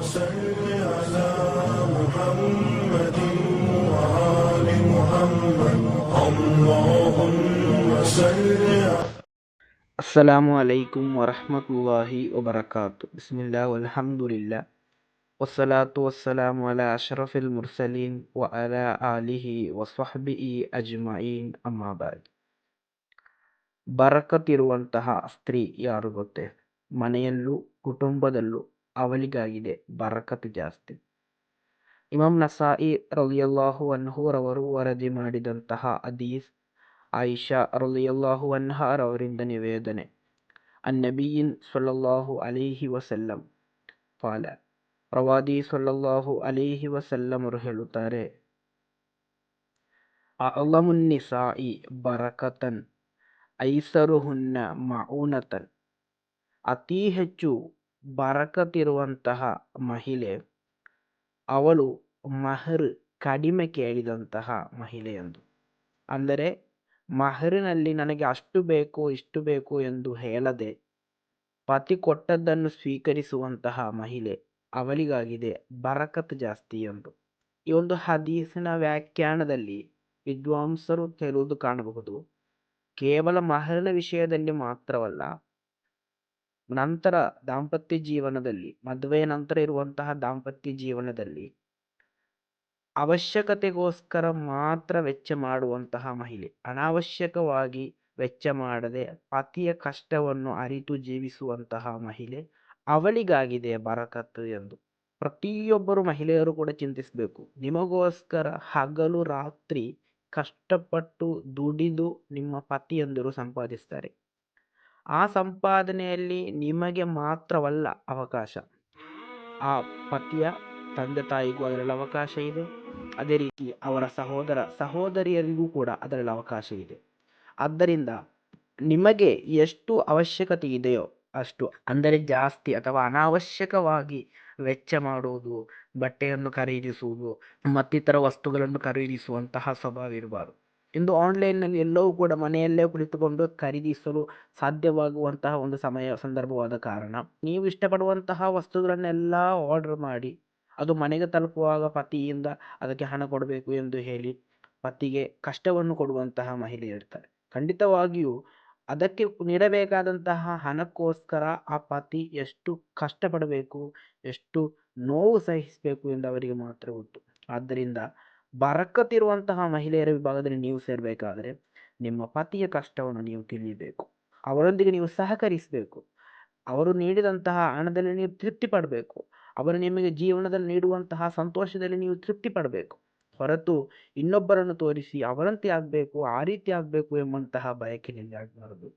صل على محمد وآل محمد اللهم صل ಅಸ್ಸಲಾಮು ಅಲೈಕುಂ ವರಹಮತುಲ್ಲಾಹಿ ವಬರಕಾತು. ಬಿಸ್ಮಿಲ್ಲಾ ವಲ್ಹಮ್ದುಲಿಲ್ಲಾ ವಸ್ಸಲಾತು ವಸ್ಸಲಾಮು ಅಲಾ ಅಶ್ರಫಿಲ್ ಮುರ್ಸಲೀನ್ ವ ಅಲಾ ಆಲಿಹಿ ವಸ್ವಹ್ಬಿಹಿ ಅಜ್ಮഈನ್ ಅಮ್ಮಾ ಬಾದ್. ಬರಕತ್ತಿರುವಂತಹ ಸ್ತ್ರೀ ಯಾರು ಗೊತ್ತೇ? ಮನೆಯಲ್ಲೂ ಕುಟುಂಬದಲ್ಲೂ ಅವಳಿಗಾಗಿದೆ ಬರಕತ್ ಜಾಸ್ತಿ. ಇಮಾಮ್ ನಸಾಯಿ ರಲಿಯಲ್ಲಾಹು ಅನ್ಹು ರವರು ವರದಿ ಮಾಡಿದಂತಹ ಹದೀಸ್, ಆಯಿಷಾ ರಲಿಯಲ್ಲಾಹು ಅನ್ಹಾ ರವರಿಂದ ನಿವೇದನೆ. ಅನ್ನಬಿಯಿನ್ ಸಲ್ಲಲ್ಲಾಹು ಅಲೈಹಿ ವಸಲ್ಲಂ ಫಾಲ, ಪ್ರವಾದಿ ಸಲ್ಲಲ್ಲಾಹು ಅಲೈಹಿ ವಸಲ್ಲಂ ಅವರು ಹೇಳುತ್ತಾರೆ, ಅಅಲಮುನ್ ನಿಸಾಯಿ ಬರಕತನ್ ಐಸರುಹುನ್ನ ಮಊನತನ್. ಅತಿ ಹೆಚ್ಚು ಬರಕತಿರುವಂತಹ ಮಹಿಳೆ ಅವಳು ಮಹರ್ ಕಡಿಮೆ ಕೇಳಿದಂತಹ ಮಹಿಳೆ ಎಂದು. ಅಂದರೆ ಮಹರಿನಲ್ಲಿ ನನಗೆ ಅಷ್ಟು ಬೇಕು ಇಷ್ಟು ಬೇಕು ಎಂದು ಹೇಳದೆ ಪತಿ ಕೊಟ್ಟದ್ದನ್ನು ಸ್ವೀಕರಿಸುವಂತಹ ಮಹಿಳೆ ಅವಳಿಗಾಗಿದೆ ಬರಕತ್ ಜಾಸ್ತಿ ಎಂದು. ಈ ಒಂದು ಹದೀಸಿನ ವ್ಯಾಖ್ಯಾನದಲ್ಲಿ ವಿದ್ವಾಂಸರು ಹೇಳುವುದು ಕಾಣಬಹುದು. ಕೇವಲ ಮಹರಿನ ವಿಷಯದಲ್ಲಿ ಮಾತ್ರವಲ್ಲ, ನಂತರ ದಾಂಪತ್ಯ ಜೀವನದಲ್ಲಿ, ಮದುವೆಯ ನಂತರ ಇರುವಂತಹ ದಾಂಪತ್ಯ ಜೀವನದಲ್ಲಿ ಅವಶ್ಯಕತೆಗೋಸ್ಕರ ಮಾತ್ರ ವೆಚ್ಚ ಮಾಡುವಂತಹ ಮಹಿಳೆ, ಅನಾವಶ್ಯಕವಾಗಿ ವೆಚ್ಚ ಮಾಡದೆ ಪತಿಯ ಕಷ್ಟವನ್ನು ಅರಿತು ಜೀವಿಸುವಂತಹ ಮಹಿಳೆ ಅವಳಿಗಾಗಿದೆ ಬರಕತ್ತು ಎಂದು. ಪ್ರತಿಯೊಬ್ಬರು ಮಹಿಳೆಯರು ಕೂಡ ಚಿಂತಿಸಬೇಕು. ನಿಮಗೋಸ್ಕರ ಹಗಲು ರಾತ್ರಿ ಕಷ್ಟಪಟ್ಟು ದುಡಿದು ನಿಮ್ಮ ಪತಿಯಂದರು ಸಂಪಾದಿಸ್ತಾರೆ. ಆ ಸಂಪಾದನೆಯಲ್ಲಿ ನಿಮಗೆ ಮಾತ್ರವಲ್ಲ ಅವಕಾಶ, ಆ ಪತಿಯ ತಂದೆ ತಾಯಿಗೂ ಅದರಲ್ಲಿ ಅವಕಾಶ ಇದೆ. ಅದೇ ರೀತಿ ಅವರ ಸಹೋದರ ಸಹೋದರಿಯರಿಗೂ ಕೂಡ ಅದರಲ್ಲಿ ಅವಕಾಶ ಇದೆ. ಆದ್ದರಿಂದ ನಿಮಗೆ ಎಷ್ಟು ಅವಶ್ಯಕತೆ ಇದೆಯೋ ಅಷ್ಟು, ಅಂದರೆ ಜಾಸ್ತಿ ಅಥವಾ ಅನಾವಶ್ಯಕವಾಗಿ ವೆಚ್ಚ ಮಾಡುವುದು, ಬಟ್ಟೆಯನ್ನು ಖರೀದಿಸುವುದು ಮತ್ತಿತರ ವಸ್ತುಗಳನ್ನು ಖರೀದಿಸುವಂತಹ ಸ್ವಭಾವ ಇರಬಾರದು. ಇಂದು ಆನ್ಲೈನ್ನಲ್ಲಿ ಎಲ್ಲವೂ ಕೂಡ ಮನೆಯಲ್ಲೇ ಕುಳಿತುಕೊಂಡು ಖರೀದಿಸಲು ಸಾಧ್ಯವಾಗುವಂತಹ ಒಂದು ಸಂದರ್ಭವಾದ ಕಾರಣ ನೀವು ಇಷ್ಟಪಡುವಂತಹ ವಸ್ತುಗಳನ್ನೆಲ್ಲ ಆರ್ಡರ್ ಮಾಡಿ ಅದು ಮನೆಗೆ ತಲುಪುವಾಗ ಪತಿಯಿಂದ ಅದಕ್ಕೆ ಹಣ ಕೊಡಬೇಕು ಎಂದು ಹೇಳಿ ಪತಿಗೆ ಕಷ್ಟವನ್ನು ಕೊಡುವಂತಹ ಮಹಿಳೆ ಇರ್ತಾರೆ. ಖಂಡಿತವಾಗಿಯೂ ಅದಕ್ಕೆ ನೀಡಬೇಕಾದಂತಹ ಹಣಕ್ಕೋಸ್ಕರ ಆ ಪತಿ ಎಷ್ಟು ಕಷ್ಟಪಡಬೇಕು, ಎಷ್ಟು ನೋವು ಸಹಿಸಬೇಕು ಎಂದು ಅವರಿಗೆ ಮಾತ್ರ ಗೊತ್ತು. ಆದ್ದರಿಂದ ಬರಕತ್ತಿರುವಂತಹ ಮಹಿಳೆಯರ ವಿಭಾಗದಲ್ಲಿ ನೀವು ಸೇರಬೇಕಾದ್ರೆ ನಿಮ್ಮ ಪತಿಯ ಕಷ್ಟವನ್ನು ನೀವು ತಿಳಿಯಬೇಕು, ಅವರೊಂದಿಗೆ ನೀವು ಸಹಕರಿಸಬೇಕು, ಅವರು ನೀಡಿದಂತಹ ಹಣದಲ್ಲಿ ನೀವು ತೃಪ್ತಿ ಪಡಬೇಕು, ಅವರು ನಿಮಗೆ ಜೀವನದಲ್ಲಿ ನೀಡುವಂತಹ ಸಂತೋಷದಲ್ಲಿ ನೀವು ತೃಪ್ತಿ ಪಡಬೇಕು. ಹೊರತು ಇನ್ನೊಬ್ಬರನ್ನು ತೋರಿಸಿ ಅವರಂತೆ ಆಗಬೇಕು, ಆ ರೀತಿ ಆಗಬೇಕು ಎಂಬಂತಹ ಬಯಕೆ ನಿಮಗೆ ಆಗಬಾರದು.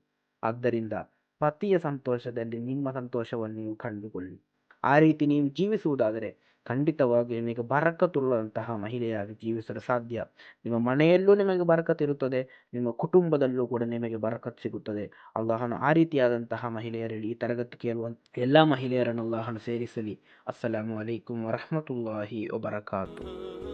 ಆದ್ದರಿಂದ ಪತಿಯ ಸಂತೋಷದಲ್ಲಿ ನಿಮ್ಮ ಸಂತೋಷವನ್ನು ನೀವು ಕಂಡುಕೊಳ್ಳಿ. ಆ ರೀತಿ ನೀವು ಜೀವಿಸುವುದಾದರೆ ಖಂಡಿತವಾಗಿ ನಿಮಗೆ ಬರಕತ್ತುಳ್ಳಂತಹ ಮಹಿಳೆಯಾಗಿ ಜೀವಿಸಲು ಸಾಧ್ಯ. ನಿಮ್ಮ ಮನೆಯಲ್ಲೂ ನಿಮಗೆ ಬರಕತ್ ಇರುತ್ತದೆ, ನಿಮ್ಮ ಕುಟುಂಬದಲ್ಲೂ ಕೂಡ ನಿಮಗೆ ಬರಕತ್ ಸಿಗುತ್ತದೆ. ಅಲ್ಲಾಹನು ಆ ರೀತಿಯಾದಂತಹ ಮಹಿಳೆಯರಲ್ಲಿ ಈ ತರಗತಿ ಕೇಳುವಂಥ ಎಲ್ಲ ಮಹಿಳೆಯರನ್ನು ಅಲ್ಲಾಹನು ಸೇರಿಸಲಿ. ಅಸ್ಸಲಾಮು ಅಲೈಕುಂ ವರಹಮತುಲ್ಲಾಹಿ ವಬರಕಾತು.